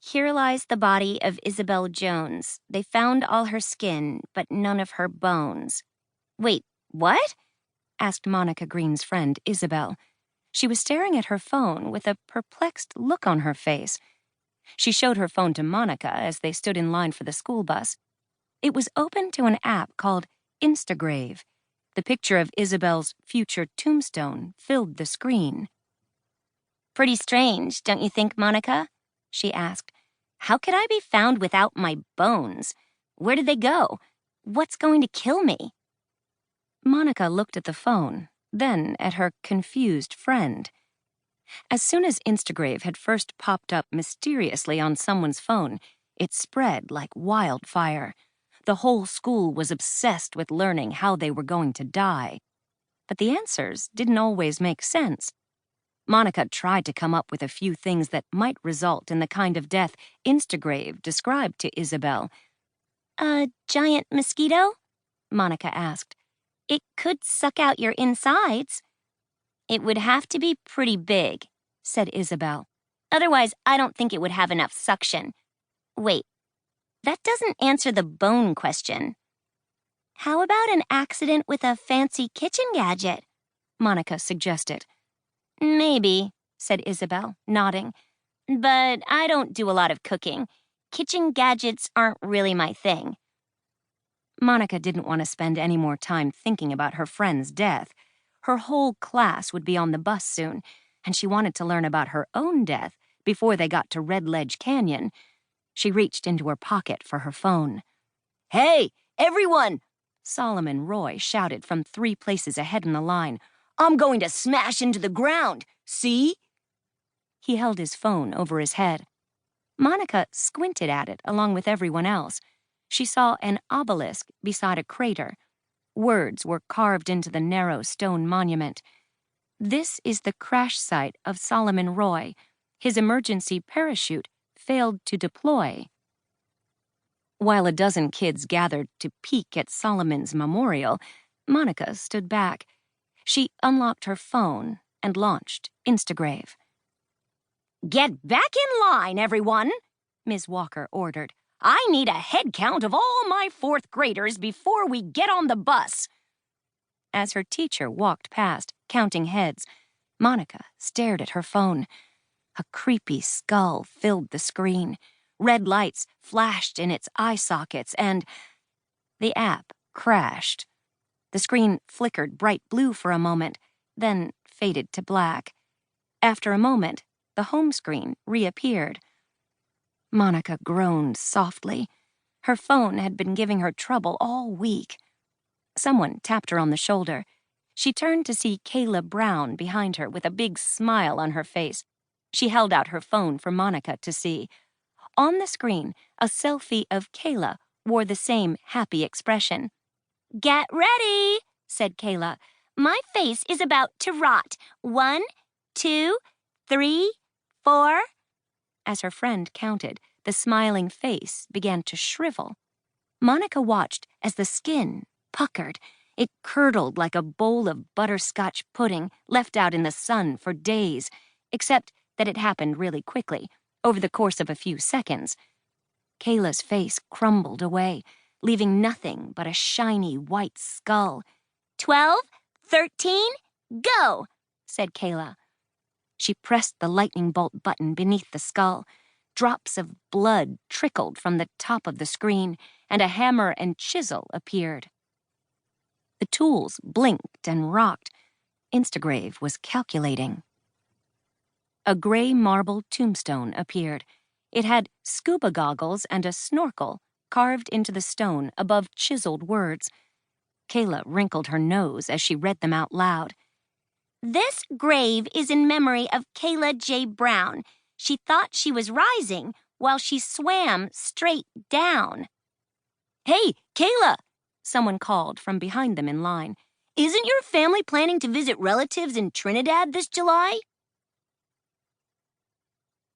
Here lies the body of Isabel Jones. They found all her skin, but none of her bones. Wait, what? Asked Monica Green's friend, Isabel. She was staring at her phone with a perplexed look on her face. She showed her phone to Monica as they stood in line for the school bus. It was open to an app called Instagrave. The picture of Isabel's future tombstone filled the screen. Pretty strange, don't you think, Monica? She asked. How could I be found without my bones? Where did they go? What's going to kill me? Monica looked at the phone, then at her confused friend. As soon as Instagrave had first popped up mysteriously on someone's phone, it spread like wildfire. The whole school was obsessed with learning how they were going to die. But the answers didn't always make sense. Monica tried to come up with a few things that might result in the kind of death Instagrave described to Isabel. A giant mosquito? Monica asked. It could suck out your insides. It would have to be pretty big, said Isabel. Otherwise, I don't think it would have enough suction. Wait, that doesn't answer the bone question. How about an accident with a fancy kitchen gadget? Monica suggested. Maybe, said Isabel, nodding. But I don't do a lot of cooking. Kitchen gadgets aren't really my thing. Monica didn't want to spend any more time thinking about her friend's death. Her whole class would be on the bus soon, and she wanted to learn about her own death before they got to Red Ledge Canyon. She reached into her pocket for her phone. Hey, everyone! Solomon Roy shouted from 3 places ahead in the line. I'm going to smash into the ground, see? He held his phone over his head. Monica squinted at it along with everyone else. She saw an obelisk beside a crater. Words were carved into the narrow stone monument. This is the crash site of Solomon Roy. His emergency parachute failed to deploy. While a dozen kids gathered to peek at Solomon's memorial, Monica stood back. She unlocked her phone and launched Instagrave. Get back in line, everyone, Ms. Walker ordered. I need a head count of all my 4th graders before we get on the bus. As her teacher walked past, counting heads, Monica stared at her phone. A creepy skull filled the screen. Red lights flashed in its eye sockets and the app crashed. The screen flickered bright blue for a moment, then faded to black. After a moment, the home screen reappeared. Monica groaned softly. Her phone had been giving her trouble all week. Someone tapped her on the shoulder. She turned to see Kayla Brown behind her with a big smile on her face. She held out her phone for Monica to see. On the screen, a selfie of Kayla wore the same happy expression. Get ready, said Kayla. My face is about to rot. 1, 2, 3, 4. As her friend counted, the smiling face began to shrivel. Monica watched as the skin puckered. It curdled like a bowl of butterscotch pudding left out in the sun for days, except that it happened really quickly, over the course of a few seconds. Kayla's face crumbled away, leaving nothing but a shiny white skull. 12, 13, go, said Kayla. She pressed the lightning bolt button beneath the skull. Drops of blood trickled from the top of the screen, and a hammer and chisel appeared. The tools blinked and rocked. Instagrave was calculating. A gray marble tombstone appeared. It had scuba goggles and a snorkel carved into the stone above chiseled words. Kayla wrinkled her nose as she read them out loud. This grave is in memory of Kayla J. Brown. She thought she was rising while she swam straight down. Hey, Kayla, someone called from behind them in line. Isn't your family planning to visit relatives in Trinidad this July?